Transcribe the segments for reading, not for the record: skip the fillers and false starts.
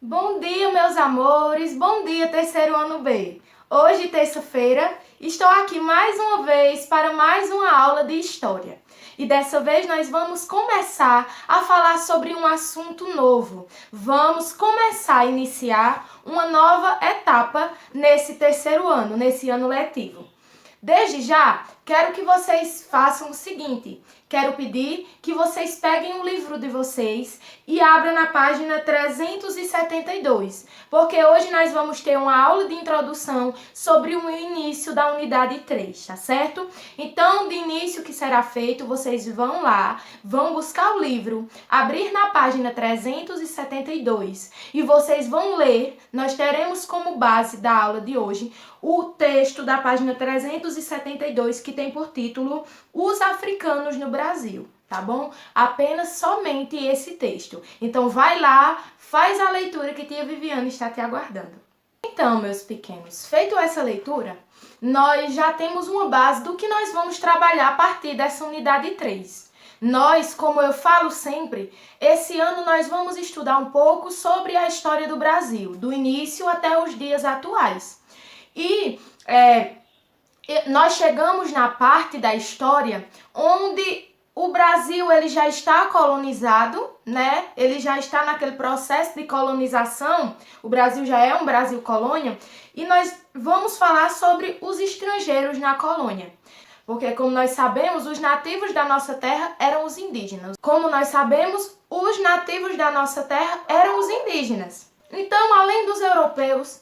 Bom dia, meus amores! Bom dia, terceiro ano B! Hoje, terça-feira, estou aqui mais uma vez para mais uma aula de História. E dessa vez nós vamos começar a falar sobre um assunto novo. Vamos começar a iniciar uma nova etapa nesse terceiro ano, nesse ano letivo. Desde já, quero que vocês façam o seguinte. Quero pedir que vocês peguem o livro de vocês e abram na página 372, porque hoje nós vamos ter uma aula de introdução sobre o início da unidade 3, tá certo? Então, de início que será feito, vocês vão lá, vão buscar o livro, abrir na página 372 e vocês vão ler. Nós teremos como base da aula de hoje o texto da página 372, que tem por título Os Africanos no Brasil, tá bom? Apenas somente esse texto. Então vai lá, faz a leitura que tia Viviane está te aguardando. Então, meus pequenos, feito essa leitura, nós já temos uma base do que nós vamos trabalhar a partir dessa unidade 3. Nós, como eu falo sempre, esse ano nós vamos estudar um pouco sobre a história do Brasil, do início até os dias atuais. E nós chegamos na parte da história onde o Brasil ele já está colonizado, né? Ele já está naquele processo de colonização. O Brasil já é um Brasil colônia. E nós vamos falar sobre os estrangeiros na colônia. Porque, como nós sabemos, os nativos da nossa terra eram os indígenas. Como nós sabemos, os nativos da nossa terra eram os indígenas. Então, além dos europeus,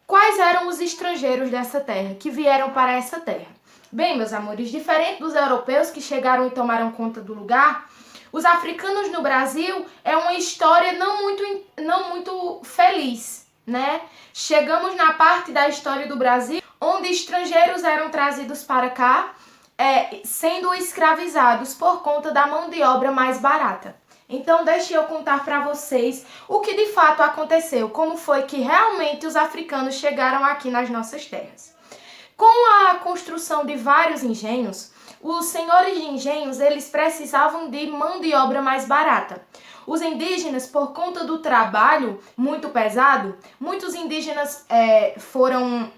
quais eram os estrangeiros dessa terra, que vieram para essa terra? Bem, meus amores, diferente dos europeus que chegaram e tomaram conta do lugar, os africanos no Brasil é uma história não muito feliz, né? Chegamos na parte da história do Brasil onde estrangeiros eram trazidos para cá, sendo escravizados por conta da mão de obra mais barata. Então, deixe eu contar para vocês o que de fato aconteceu, como foi que realmente os africanos chegaram aqui nas nossas terras. Com a construção de vários engenhos, os senhores de engenhos eles precisavam de mão de obra mais barata. Os indígenas, por conta do trabalho muito pesado, muitos indígenas foram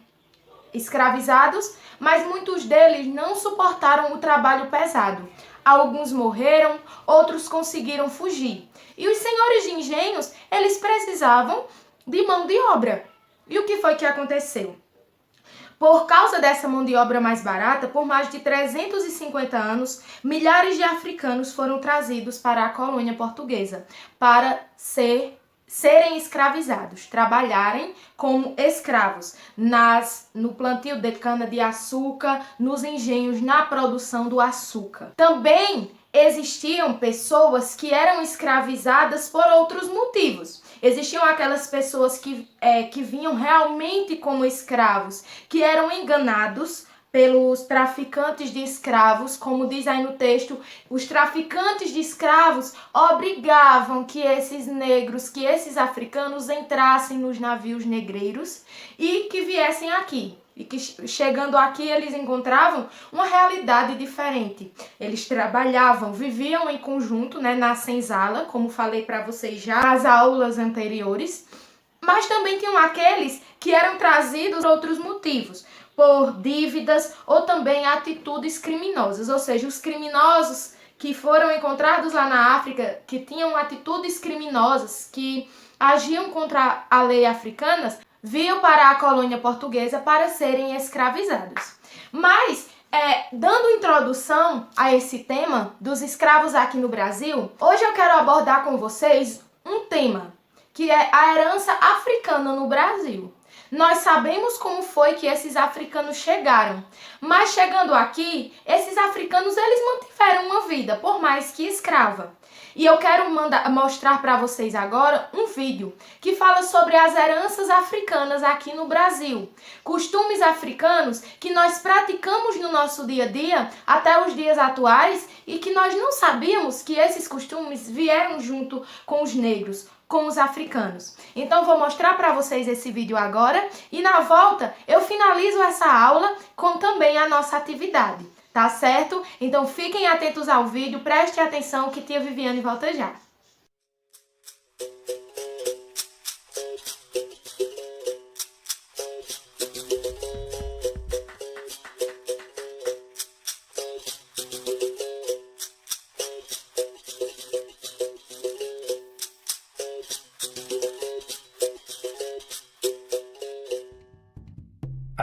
escravizados, mas muitos deles não suportaram o trabalho pesado. Alguns morreram, outros conseguiram fugir. E os senhores de engenhos, eles precisavam de mão de obra. E o que foi que aconteceu? Por causa dessa mão de obra mais barata, por mais de 350 anos, milhares de africanos foram trazidos para a colônia portuguesa para serem escravizados, trabalharem como escravos no plantio de cana-de-açúcar, nos engenhos, na produção do açúcar. Também existiam pessoas que eram escravizadas por outros motivos. Existiam aquelas pessoas que vinham realmente como escravos, que eram enganados pelos traficantes de escravos, como diz aí no texto, os traficantes de escravos obrigavam que esses negros, que esses africanos entrassem nos navios negreiros e que viessem aqui. E que chegando aqui eles encontravam uma realidade diferente. Eles trabalhavam, viviam em conjunto, né, na senzala, como falei para vocês já nas aulas anteriores, mas também tinham aqueles que eram trazidos por outros motivos, por dívidas ou também atitudes criminosas, ou seja, os criminosos que foram encontrados lá na África, que tinham atitudes criminosas, que agiam contra a lei africana, vinham para a colônia portuguesa para serem escravizados. Mas, dando introdução a esse tema dos escravos aqui no Brasil, hoje eu quero abordar com vocês um tema, que é a herança africana no Brasil. Nós sabemos como foi que esses africanos chegaram, mas chegando aqui, esses africanos eles mantiveram uma vida, por mais que escrava. E eu quero mostrar para vocês agora um vídeo que fala sobre as heranças africanas aqui no Brasil. Costumes africanos que nós praticamos no nosso dia a dia até os dias atuais e que nós não sabíamos que esses costumes vieram junto com os negros, com os africanos. Então vou mostrar para vocês esse vídeo agora e na volta eu finalizo essa aula com também a nossa atividade. Tá certo? Então fiquem atentos ao vídeo, prestem atenção que tia Viviane volta já.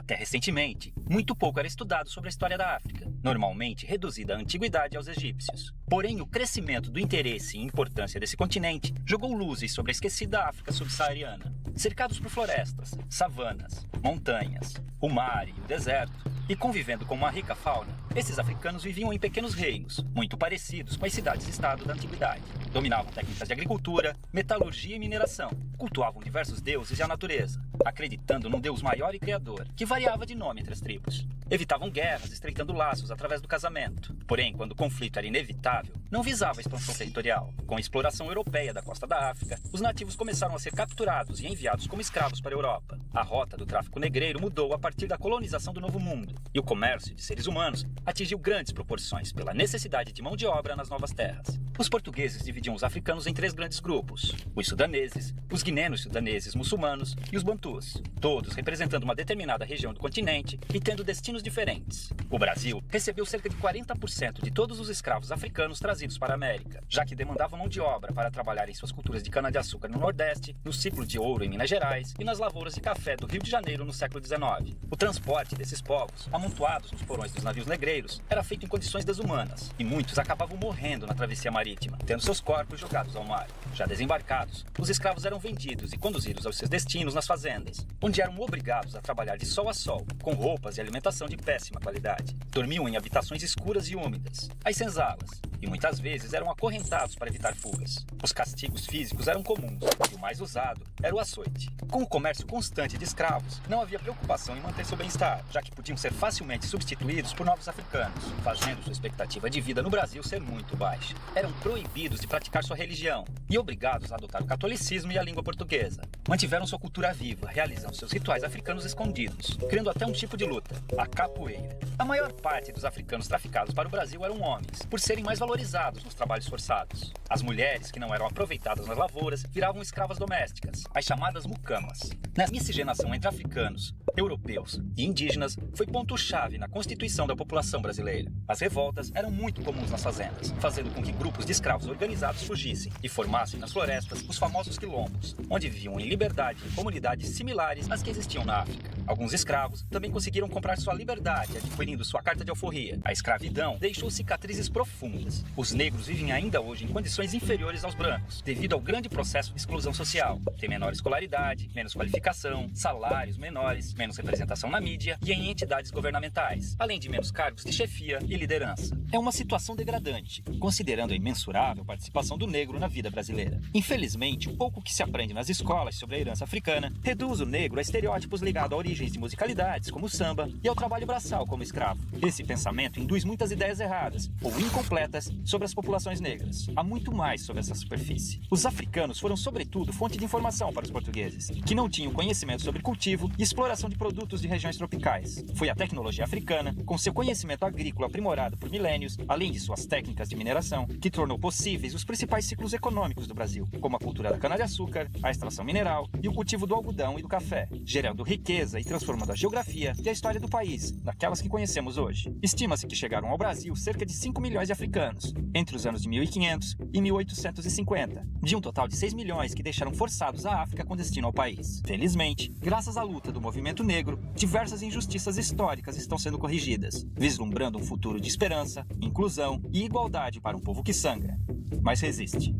Até recentemente, muito pouco era estudado sobre a história da África, normalmente reduzida à antiguidade aos egípcios. Porém, o crescimento do interesse e importância desse continente jogou luzes sobre a esquecida África subsaariana. Cercados por florestas, savanas, montanhas, o mar e o deserto, e convivendo com uma rica fauna, esses africanos viviam em pequenos reinos, muito parecidos com as cidades-estado da antiguidade. Dominavam técnicas de agricultura, metalurgia e mineração. Cultuavam diversos deuses e a natureza, acreditando num deus maior e criador, que variava de nome entre as tribos. Evitavam guerras, estreitando laços através do casamento. Porém, quando o conflito era inevitável, não visava a expansão territorial. Com a exploração europeia da costa da África, os nativos começaram a ser capturados e enviados como escravos para a Europa. A rota do tráfico negreiro mudou a partir da colonização do Novo Mundo, e o comércio de seres humanos atingiu grandes proporções pela necessidade de mão de obra nas novas terras. Os portugueses dividiam os africanos em 3 grandes grupos: os sudaneses, os guinenos sudaneses muçulmanos e os bantus, todos representando uma determinada região do continente e tendo destinos diferentes. O Brasil recebeu cerca de 40% de todos os escravos africanos trazidos para a América, já que demandavam mão de obra para trabalhar em suas culturas de cana-de-açúcar no Nordeste, no ciclo de ouro em Minas Gerais e nas lavouras de café do Rio de Janeiro no século XIX. O transporte desses povos, amontoados nos porões dos navios negreiros, era feito em condições desumanas, e muitos acabavam morrendo na travessia marítima, tendo seus corpos jogados ao mar. Já desembarcados, os escravos eram vendidos e conduzidos aos seus destinos nas fazendas, onde eram obrigados a trabalhar de sol a sol, com roupas e alimentação de péssima qualidade. Dormiam em habitações escuras e úmidas, as senzalas, e muitas vezes eram acorrentados para evitar fugas. Os castigos físicos eram comuns, e o mais usado era o açoite. Com o comércio constante de escravos, não havia preocupação em manter seu bem-estar, já que podiam ser facilmente substituídos por novos africanos, fazendo sua expectativa de vida no Brasil ser muito baixa. Eram proibidos de praticar sua religião e obrigados a adotar o catolicismo e a língua portuguesa. Mantiveram sua cultura viva, realizando seus rituais africanos escondidos, criando até um tipo de luta, a capoeira. A maior parte dos africanos traficados para o Brasil eram homens, por serem mais valorizados nos trabalhos forçados. As mulheres, que não eram aproveitadas nas lavouras, viravam escravas domésticas, as chamadas mucamas. Nessa miscigenação entre africanos, europeus e indígenas foi ponto-chave na constituição da população brasileira. As revoltas eram muito comuns nas fazendas, fazendo com que grupos de escravos organizados fugissem e formassem nas florestas os famosos quilombos, onde viviam em liberdade em comunidades similares às que existiam na África. Alguns escravos também conseguiram comprar sua liberdade, adquirindo sua carta de alforria. A escravidão deixou cicatrizes profundas. Os negros vivem ainda hoje em condições inferiores aos brancos, devido ao grande processo de exclusão social. Tem menor escolaridade, menos qualificação, salários menores, menos representação na mídia e em entidades governamentais, além de menos cargos de chefia e liderança. É uma situação degradante, considerando a imensurável participação do negro na vida brasileira. Infelizmente, o pouco que se aprende nas escolas sobre a herança africana reduz o negro a estereótipos ligados a origens de musicalidades, como o samba, e ao trabalho braçal como escravo. Esse pensamento induz muitas ideias erradas, ou incompletas, sobre as populações negras. Há muito mais sobre essa superfície. Os africanos foram, sobretudo, fonte de informação para os portugueses, que não tinham conhecimento sobre cultivo e exploração de produtos de regiões tropicais. Foi a tecnologia africana, com seu conhecimento agrícola aprimorado por milênios, além de suas técnicas de mineração, que tornou possíveis os principais ciclos econômicos do Brasil, como a cultura da cana-de-açúcar, a extração mineral e o cultivo do algodão e do café, gerando riqueza e transformando a geografia e a história do país, naquelas que conhecemos hoje. Estima-se que chegaram ao Brasil cerca de 5 milhões de africanos, entre os anos de 1500 e 1850, de um total de 6 milhões que deixaram forçados a África com destino ao país. Felizmente, graças à luta do movimento negro, diversas injustiças históricas estão sendo corrigidas, vislumbrando um futuro de esperança, inclusão e igualdade para um povo que sangra, mas resiste.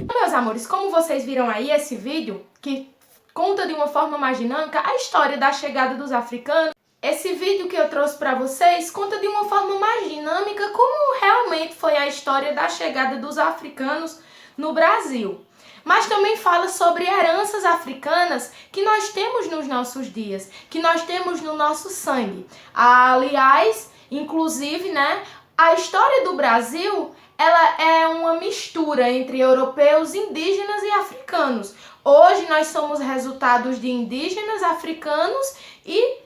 Meus amores, como vocês viram aí esse vídeo, que conta de uma forma mais dinâmica a história da chegada dos africanos, esse vídeo que eu trouxe para vocês conta de uma forma mais dinâmica como realmente foi a história da chegada dos africanos no Brasil. Mas também fala sobre heranças africanas que nós temos nos nossos dias, que nós temos no nosso sangue. Aliás, inclusive, a história do Brasil, ela é uma mistura entre europeus, indígenas e africanos. Hoje nós somos resultados de indígenas, africanos e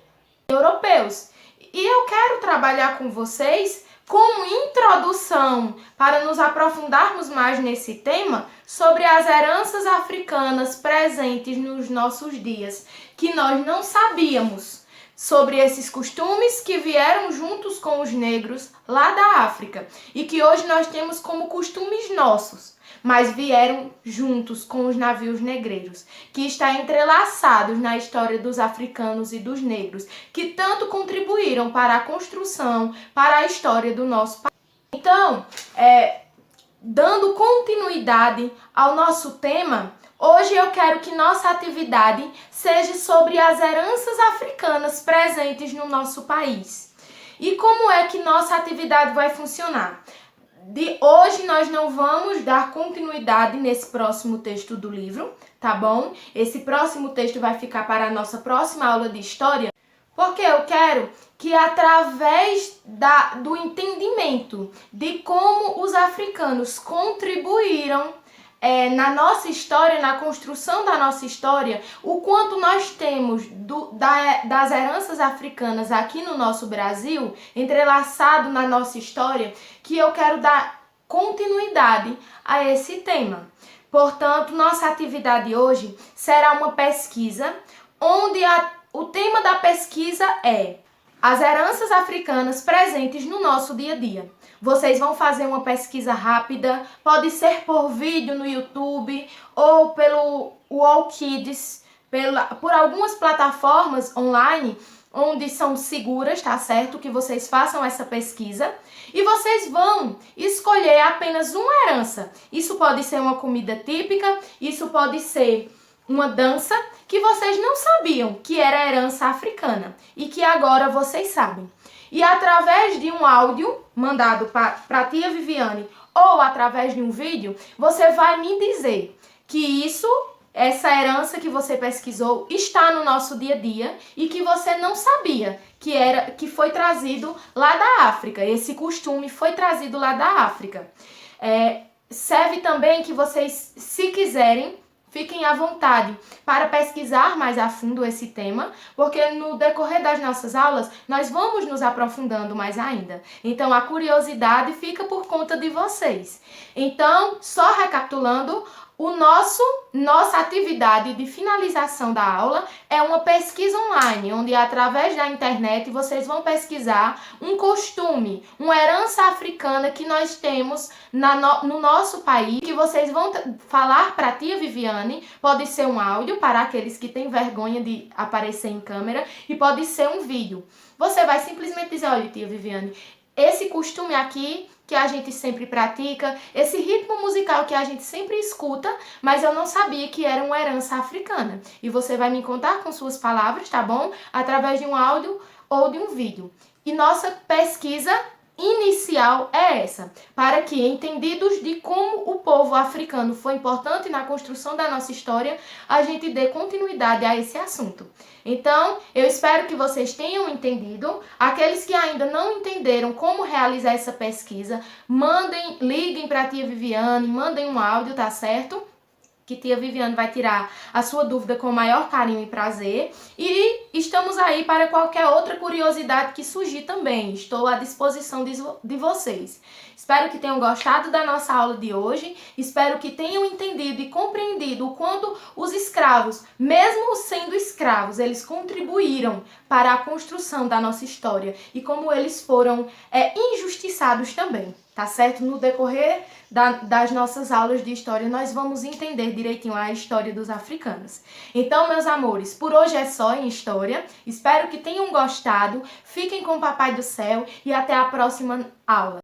europeus. E eu quero trabalhar com vocês como introdução para nos aprofundarmos mais nesse tema sobre as heranças africanas presentes nos nossos dias, que nós não sabíamos. sobre esses costumes que vieram juntos com os negros lá da África e que hoje nós temos como costumes nossos, mas vieram juntos com os navios negreiros, que está entrelaçados na história dos africanos e dos negros, que tanto contribuíram para a construção, para a história do nosso país. Então, dando continuidade ao nosso tema, hoje eu quero que nossa atividade seja sobre as heranças africanas presentes no nosso país. E como é que nossa atividade vai funcionar? De hoje nós não vamos dar continuidade nesse próximo texto do livro, tá bom? Esse próximo texto vai ficar para a nossa próxima aula de história, porque eu quero que através do entendimento de como os africanos contribuíram na nossa história, na construção da nossa história, o quanto nós temos das heranças africanas aqui no nosso Brasil, entrelaçado na nossa história, que eu quero dar continuidade a esse tema. Portanto, nossa atividade hoje será uma pesquisa, onde o tema da pesquisa é as heranças africanas presentes no nosso dia a dia. Vocês vão fazer uma pesquisa rápida, pode ser por vídeo no YouTube ou pelo Wallkids, por algumas plataformas online onde são seguras, tá certo? Que vocês façam essa pesquisa e vocês vão escolher apenas uma herança. Isso pode ser uma comida típica, isso pode ser uma dança que vocês não sabiam que era herança africana e que agora vocês sabem. E através de um áudio mandado para a tia Viviane ou através de um vídeo, você vai me dizer que essa herança que você pesquisou está no nosso dia a dia e que você não sabia que foi trazido lá da África. Esse costume foi trazido lá da África. Serve também que vocês, se quiserem, fiquem à vontade para pesquisar mais a fundo esse tema, porque no decorrer das nossas aulas nós vamos nos aprofundando mais ainda. Então a curiosidade fica por conta de vocês. Então, só recapitulando, nossa atividade de finalização da aula é uma pesquisa online, onde através da internet vocês vão pesquisar um costume, uma herança africana que nós temos no nosso país, que vocês vão falar para a tia Viviane. Pode ser um áudio para aqueles que têm vergonha de aparecer em câmera e pode ser um vídeo. Você vai simplesmente dizer: olha, tia Viviane, esse costume aqui que a gente sempre pratica, esse ritmo musical que a gente sempre escuta, mas eu não sabia que era uma herança africana. E você vai me contar com suas palavras, tá bom? Através de um áudio ou de um vídeo. E nossa pesquisa inicial é essa, para que, entendidos de como o povo africano foi importante na construção da nossa história, a gente dê continuidade a esse assunto. Então, eu espero que vocês tenham entendido. Aqueles que ainda não entenderam como realizar essa pesquisa, liguem para a tia Viviane, mandem um áudio, tá certo? Que tia Viviane vai tirar a sua dúvida com o maior carinho e prazer. E estamos aí para qualquer outra curiosidade que surgir também. Estou à disposição de vocês. Espero que tenham gostado da nossa aula de hoje. Espero que tenham entendido e compreendido o quanto os escravos, mesmo sendo escravos, eles contribuíram para a construção da nossa história e como eles foram injustiçados também. Tá certo? No decorrer das nossas aulas de história, nós vamos entender direitinho a história dos africanos. Então, meus amores, por hoje é só em história. Espero que tenham gostado. Fiquem com o Papai do Céu e até a próxima aula.